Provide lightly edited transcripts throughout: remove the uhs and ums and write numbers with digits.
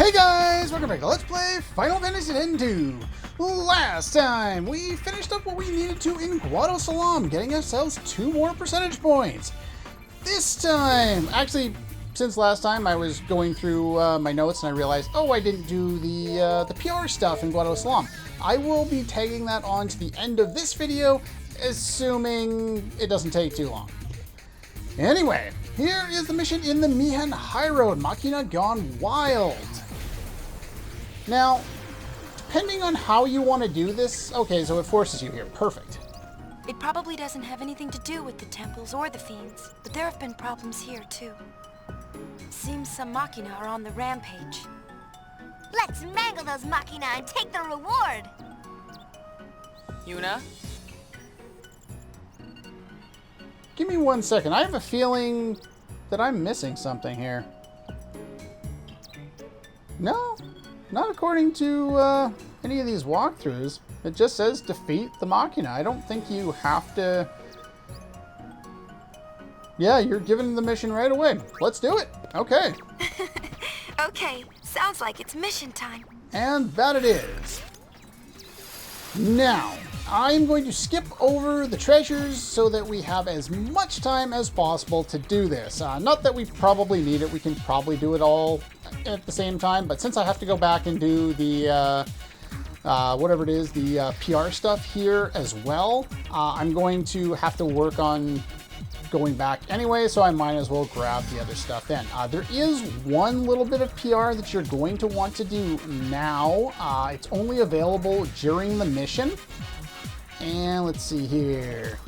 Hey guys, welcome back to Let's Play Final Fantasy X-2. Last time, we finished up what we needed to in Salam, getting ourselves 2 more percentage points. This time, actually, since last time I was going through my notes and I realized, oh, I didn't do the PR stuff in Salam. I will be tagging that on to the end of this video, assuming it doesn't take too long. Anyway, here is the mission in the Mi'ihen Highroad, Machina gone wild. Now, depending on how you want to do this, okay, so it forces you here, perfect. It probably doesn't have anything to do with the temples or the fiends, but there have been problems here too. Seems some Machina are on the rampage. Let's mangle those Machina and take the reward! Yuna? Give me 1 second, I have a feeling that I'm missing something here. No? Not according to any of these walkthroughs. It just says defeat the Machina. I don't think you have to... Yeah, you're given the mission right away. Let's do it. Okay. Okay, sounds like it's mission time. And that it is. Now, I'm going to skip over the treasures so that we have as much time as possible to do this. Not that we probably need it. We can probably do it all at the same time, but since I have to go back and do the whatever it is, the PR stuff here as well, I'm going to have to work on going back anyway, so I might as well grab the other stuff then. There is one little bit of PR that you're going to want to do now. It's only available during the mission. And let's see here.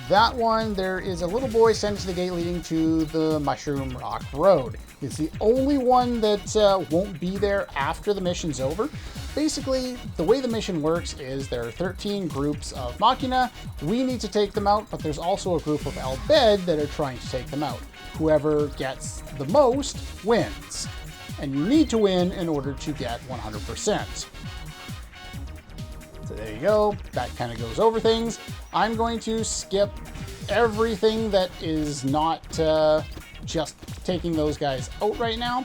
That one, there is a little boy sent to the gate leading to the Mushroom Rock Road. It's the only one that won't be there after the mission's over. Basically, the way the mission works is there are 13 groups of Machina. We need to take them out, but there's also a group of Al Bhed that are trying to take them out. Whoever gets the most wins. And you need to win in order to get 100%. So there you go. That kind of goes over things. I'm going to skip everything that is not just taking those guys out right now.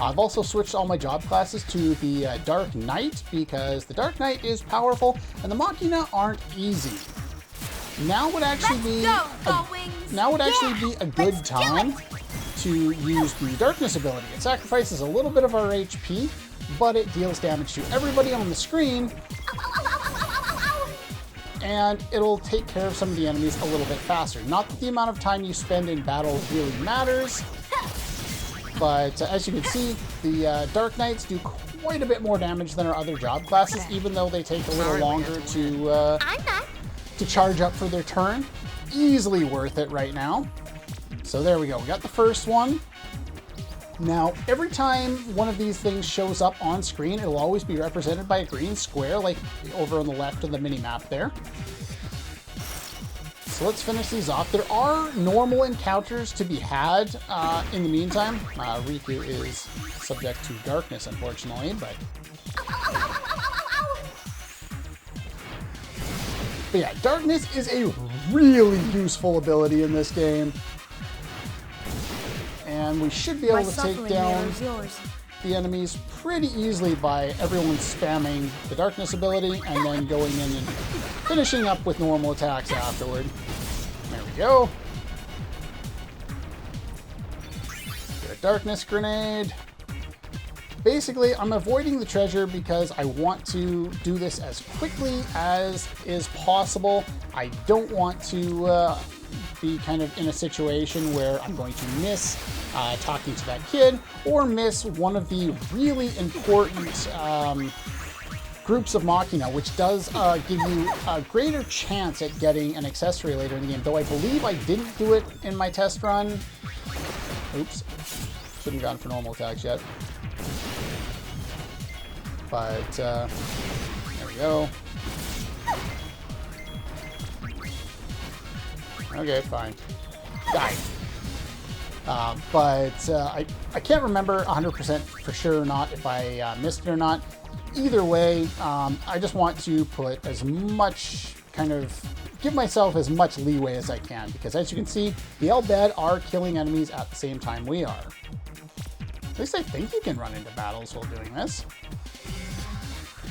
I've also switched all my job classes to the Dark Knight because the Dark Knight is powerful and the Machina aren't easy. Now would actually be a good time to use the Darkness ability. It sacrifices a little bit of our HP, but it deals damage to everybody on the screen. And it'll take care of some of the enemies a little bit faster. Not that the amount of time you spend in battle really matters, but as you can see, the Dark Knights do quite a bit more damage than our other job classes, even though they take a little longer to charge up for their turn. Easily worth it right now. So there we go, we got the first one. Now, every time one of these things shows up on screen, it'll always be represented by a green square, like over on the left of the mini-map there. So let's finish these off. There are normal encounters to be had in the meantime. Riku is subject to darkness, unfortunately, but yeah, darkness is a really useful ability in this game. And we should be able to take down the enemies pretty easily by everyone spamming the darkness ability and then going in and finishing up with normal attacks afterward. There we go. Get a darkness grenade. Basically, I'm avoiding the treasure because I want to do this as quickly as is possible. I don't want to be kind of in a situation where I'm going to miss talking to that kid or miss one of the really important groups of Machina, which does give you a greater chance at getting an accessory later in the game, though I believe I didn't do it in my test run. Oops, shouldn't have gone for normal attacks yet. But there we go. Okay, fine. Die. I can't remember 100% for sure or not if I missed it or not. Either way, I just want to put as much give myself as much leeway as I can, because as you can see, the Al Bhed are killing enemies at the same time we are. least I think you can run into battles while doing this.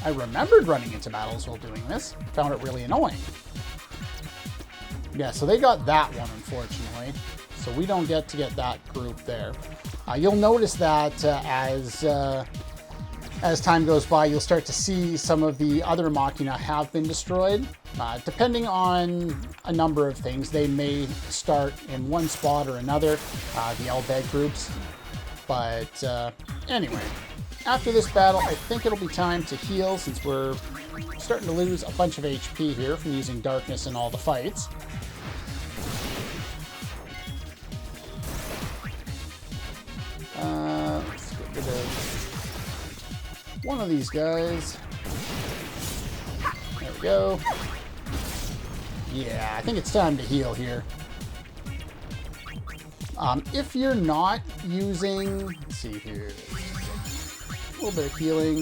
I remembered running into battles while doing this. Found it really annoying. Yeah, so they got that one, unfortunately. So we don't get to get that group there. You'll notice that as time goes by, you'll start to see some of the other Machina have been destroyed. Depending on a number of things, they may start in one spot or another, the L-bed groups. But anyway, after this battle, I think it'll be time to heal since we're starting to lose a bunch of HP here from using darkness in all the fights. Let's get rid of one of these guys. There we go. Yeah, I think it's time to heal here. If you're not using, let's see here, a little bit of healing.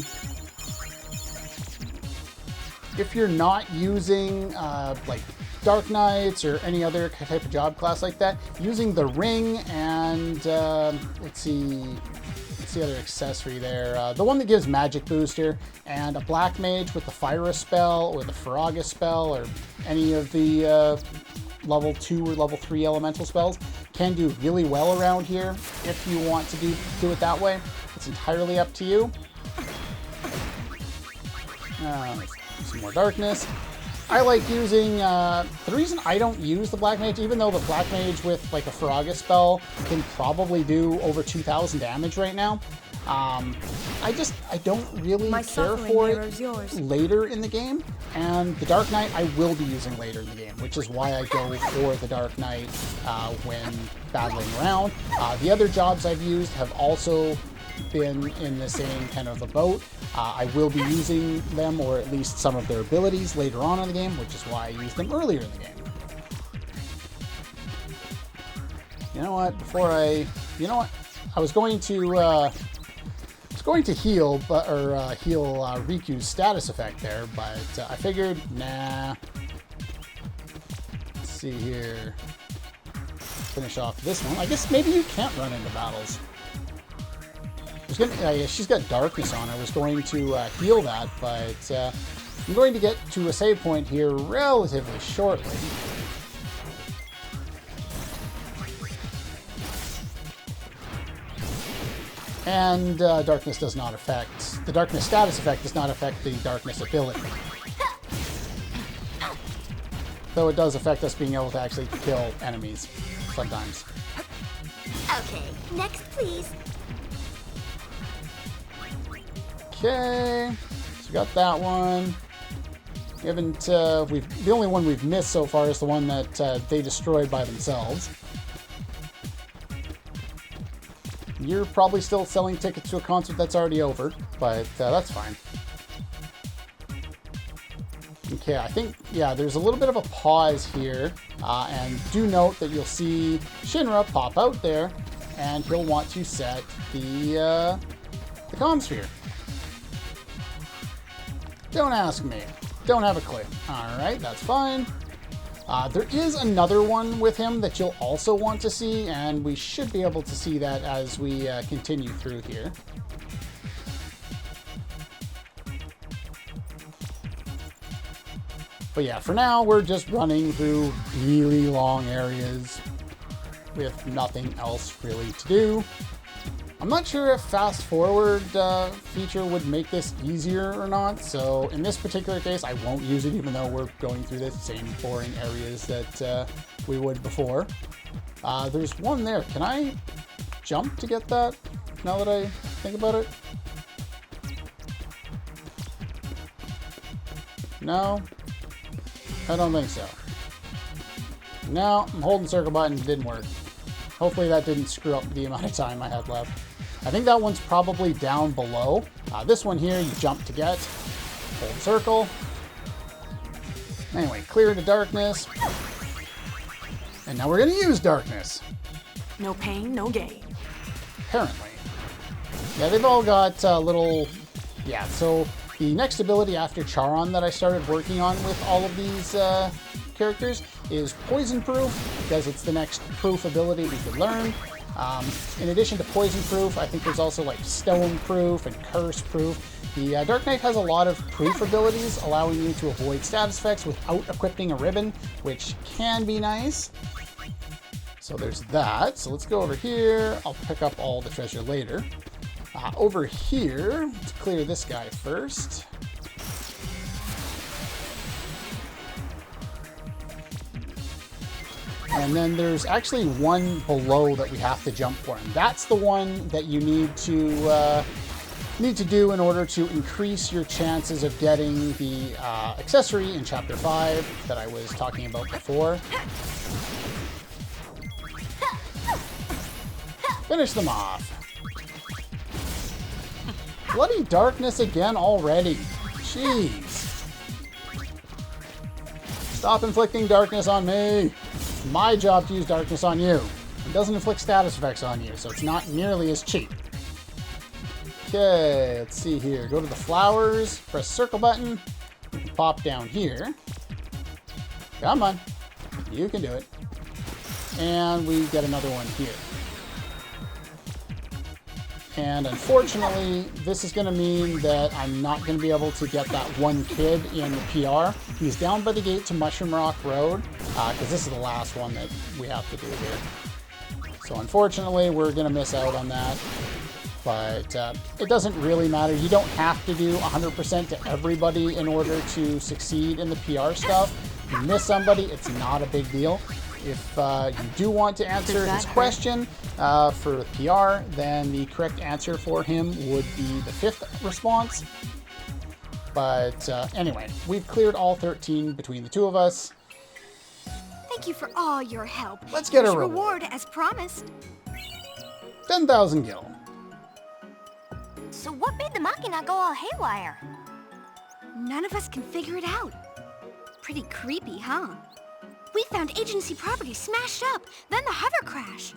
If you're not using like Dark Knights or any other type of job class like that, using the ring and let's see the other accessory there, the one that gives magic booster, and a black mage with the Phyra spell or the Faraga spell or any of the level 2 or level 3 elemental spells can do really well around here if you want to do it that way. It's entirely up to you. Some more darkness. I like using, the reason I don't use the Black Mage, even though the Black Mage with like a Faraga spell can probably do over 2,000 damage right now, I don't really care for it later in the game, and the Dark Knight I will be using later in the game, which is why I go for the Dark Knight when battling around. The other jobs I've used have also been in the same kind of a boat. I will be using them, or at least some of their abilities, later on in the game, which is why I used them earlier in the game. You know what? I was going to heal, heal Riku's status effect there, but I figured, nah. Let's see here. Finish off this one. I guess maybe you can't run into battles. She's got darkness on. I was going to heal that, but I'm going to get to a save point here relatively shortly. And darkness does not affect, the darkness status effect does not affect the darkness ability. Though it does affect us being able to actually kill enemies sometimes. Okay, next please. Okay, so we got that one. We haven't, the only one we've missed so far is the one that they destroyed by themselves. You're probably still selling tickets to a concert that's already over, but that's fine. Okay, I think, yeah, there's a little bit of a pause here, and do note that you'll see Shinra pop out there, and he'll want to set the comm sphere. Don't ask me. Don't have a clue. Alright, that's fine. There is another one with him that you'll also want to see, and we should be able to see that as we continue through here. But yeah, for now, we're just running through really long areas with nothing else really to do. I'm not sure if fast forward feature would make this easier or not, so in this particular case I won't use it, even though we're going through the same boring areas that we would before. There's one there. Can I jump to get that, now that I think about it? No? I don't think so. No, I'm holding circle button, it didn't work. Hopefully that didn't screw up the amount of time I had left. I think that one's probably down below. This one here, you jump to get. Hold circle. Anyway, clear to darkness. And now we're going to use darkness. No pain, no gain. Apparently. Yeah, they've all got little... Yeah, so the next ability after Charon that I started working on with all of these characters is Poison Proof, because it's the next proof ability we could learn. In addition to poison proof, I think there's also like stone proof and curse proof. The Dark Knight has a lot of proof abilities, allowing you to avoid status effects without equipping a ribbon, which can be nice. So there's that. So let's go over here. I'll pick up all the treasure later. Over here, let's clear this guy first. And then there's actually one below that we have to jump for, and that's the one that you need to do in order to increase your chances of getting the accessory in Chapter 5 that I was talking about before. Finish them off. Bloody darkness again already. Jeez. Stop inflicting darkness on me. It's my job to use darkness on you. It doesn't inflict status effects on you, so it's not nearly as cheap. Okay, let's see here. Go to the flowers, press circle button, we can pop down here. Come on. You can do it. And we get another one here. And unfortunately, this is going to mean that I'm not going to be able to get that one kid in the PR. He's down by the gate to Mushroom Rock Road, because this is the last one that we have to do here. So unfortunately, we're going to miss out on that. But it doesn't really matter. You don't have to do 100% to everybody in order to succeed in the PR stuff. If you miss somebody, it's not a big deal. If you do want to answer his question for PR, then the correct answer for him would be the 5th response. But anyway, we've cleared all 13 between the two of us. Thank you for all your help. Let's get a Here's reward. as promised. 10,000 gil. So what made the Machina go all haywire? None of us can figure it out. Pretty creepy, huh? We found agency property smashed up, then the hover crashed.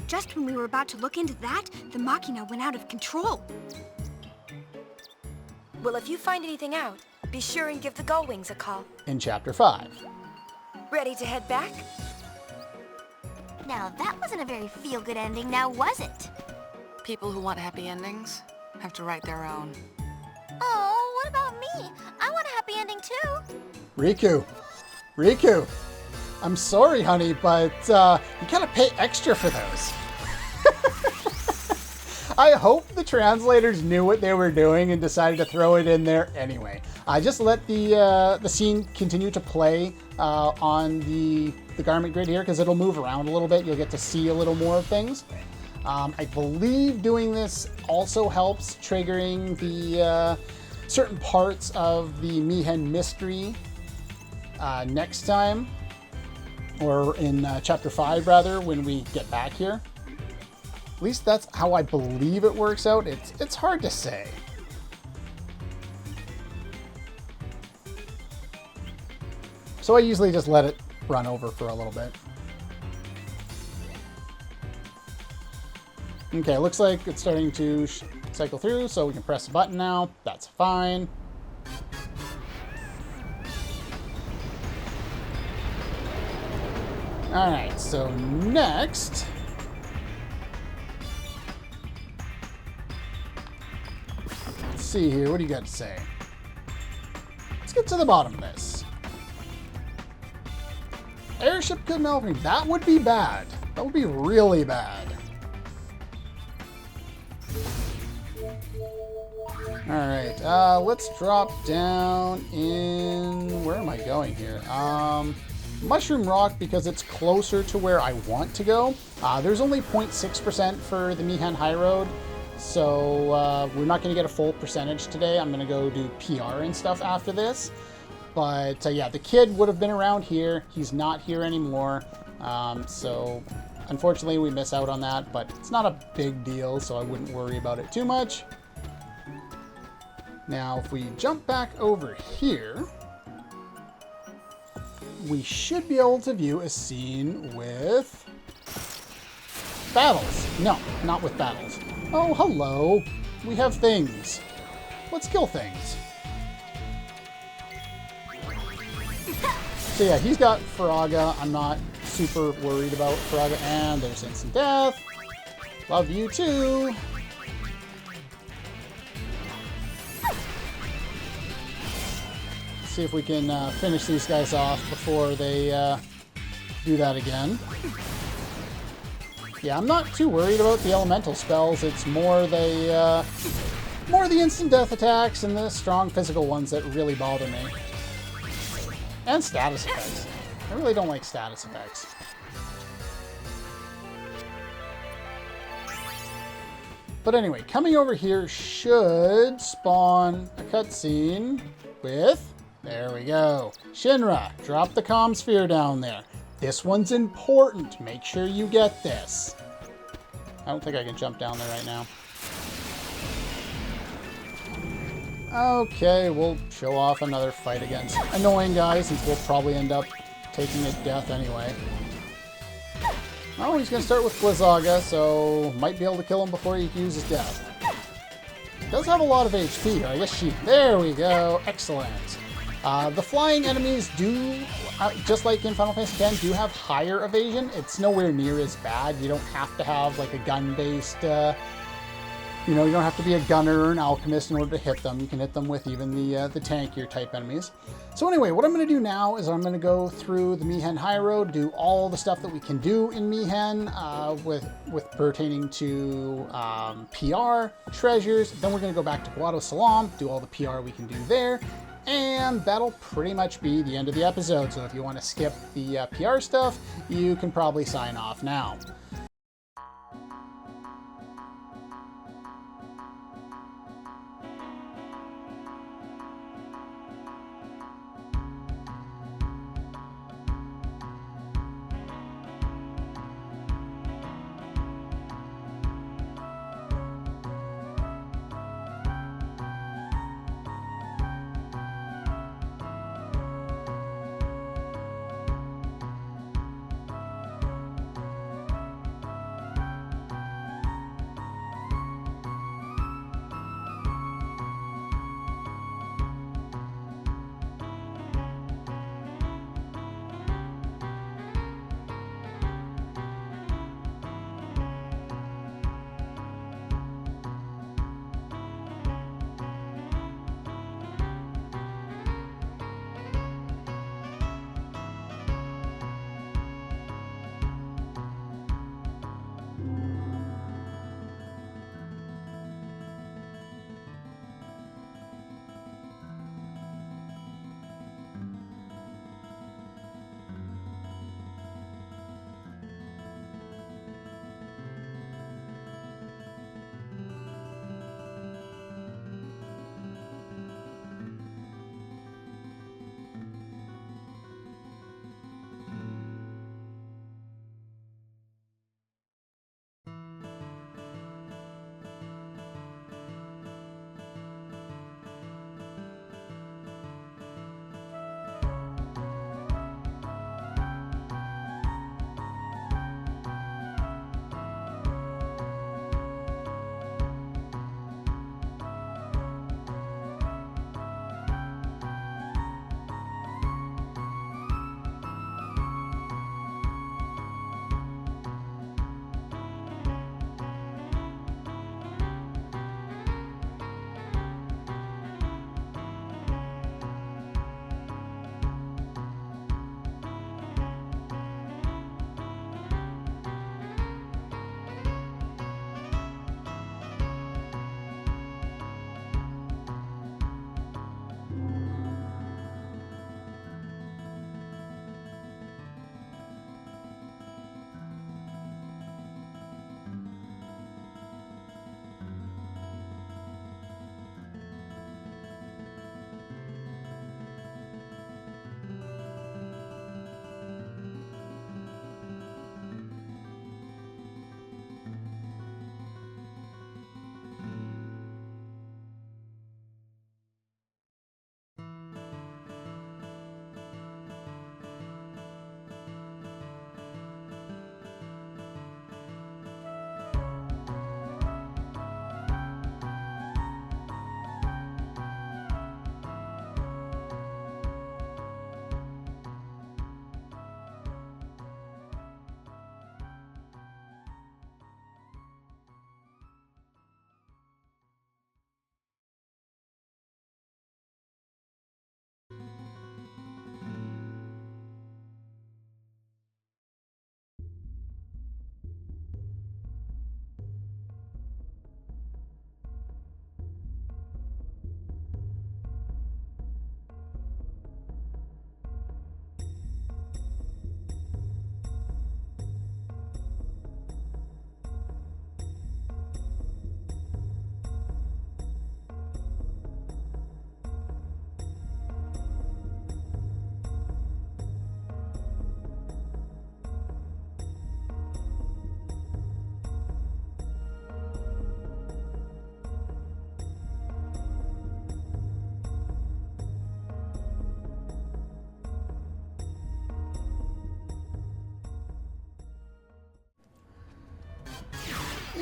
Just when we were about to look into that, the Machina went out of control. Well, if you find anything out, be sure and give the Gullwings a call. In Chapter 5. Ready to head back? Now that wasn't a very feel-good ending, now was it? People who want happy endings have to write their own. Oh, what about me? I want a happy ending too. Riku, I'm sorry, honey, but you gotta pay extra for those. I hope the translators knew what they were doing and decided to throw it in there anyway. I just let the scene continue to play on the garment grid here because it'll move around a little bit. You'll get to see a little more of things. I believe doing this also helps triggering the certain parts of the Mi'ihen mystery next time, or in Chapter 5 rather, when we get back here. At least that's how I believe it works out. It's hard to say. So I usually just let it run over for a little bit. Okay, looks like it's starting to cycle through, so we can press the button now. That's fine. Alright, so next... let's see here, what do you got to say? Let's get to the bottom of this. Airship could malfunction. That would be bad. That would be really bad. Alright, let's drop down in... where am I going here? Mushroom Rock, because it's closer to where I want to go. There's only 0.6% for the Mi'ihen Highroad, so we're not going to get a full percentage today. I'm going to go do PR and stuff after this. But yeah, the kid would have been around here. He's not here anymore. So unfortunately we miss out on that, but it's not a big deal, so I wouldn't worry about it too much. Now, if we jump back over here, we should be able to view a scene with battles. No, not with battles. Oh, hello. We have things. Let's kill things. So yeah, he's got Faraga. I'm not super worried about Faraga. And there's instant death. Love you too. Let's see if we can finish these guys off before they do that again. Yeah, I'm not too worried about the elemental spells. It's more the instant death attacks and the strong physical ones that really bother me. And status effects. I really don't like status effects. But anyway, coming over here should spawn a cutscene with... There we go. Shinra, drop the comm sphere down there. This one's important. Make sure you get this. I don't think I can jump down there right now. Okay, we'll show off another fight against annoying guys, since we'll probably end up taking a death anyway. Oh, he's going to start with Blizzaga, so might be able to kill him before he uses death. Does have a lot of HP. I guess she... There we go. Excellent. The flying enemies do, just like in Final Fantasy X, do have higher evasion. It's nowhere near as bad. You don't have to have like a gun-based, you know, you don't have to be a gunner or an alchemist in order to hit them. You can hit them with even the tankier type enemies. So anyway, what I'm going to do now is I'm going to go through the Mi'ihen Highroad, do all the stuff that we can do in Mi'ihen with pertaining to PR, treasures. Then we're going to go back to Guado Salam, do all the PR we can do there. And that'll pretty much be the end of the episode. So if you want to skip the PR stuff, you can probably sign off now.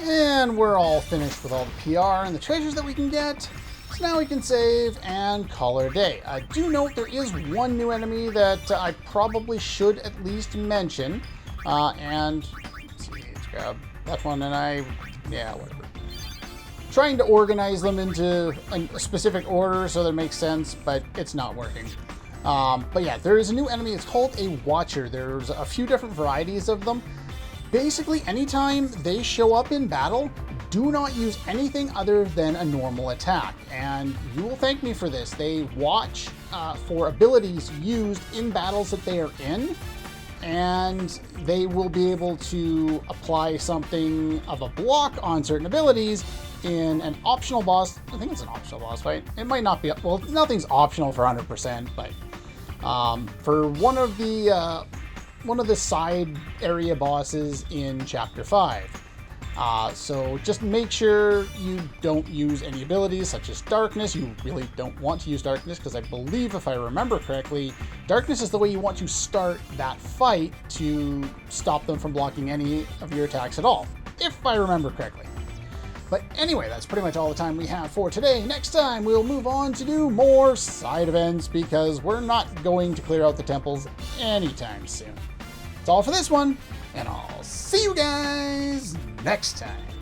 And we're all finished with all the PR and the treasures that we can get. So now we can save and call it a day. Do note there is one new enemy that I probably should at least mention. And let's see, let's grab that one and yeah, whatever. Trying to organize them into a specific order so that it makes sense, but it's not working. But yeah, there is a new enemy. It's called a Watcher. There's a few different varieties of them. Basically, anytime they show up in battle, do not use anything other than a normal attack. And you will thank me for this. They watch for abilities used in battles that they are in, and they will be able to apply something of a block on certain abilities in an optional boss. I think it's an optional boss fight. It might not be, well, nothing's optional for 100%, but for one of the side area bosses in Chapter 5. So just make sure you don't use any abilities such as Darkness. You really don't want to use Darkness because I believe, if I remember correctly, Darkness is the way you want to start that fight to stop them from blocking any of your attacks at all, if I remember correctly. But anyway, that's pretty much all the time we have for today. Next time, we'll move on to do more side events because we're not going to clear out the temples anytime soon. That's all for this one, and I'll see you guys next time.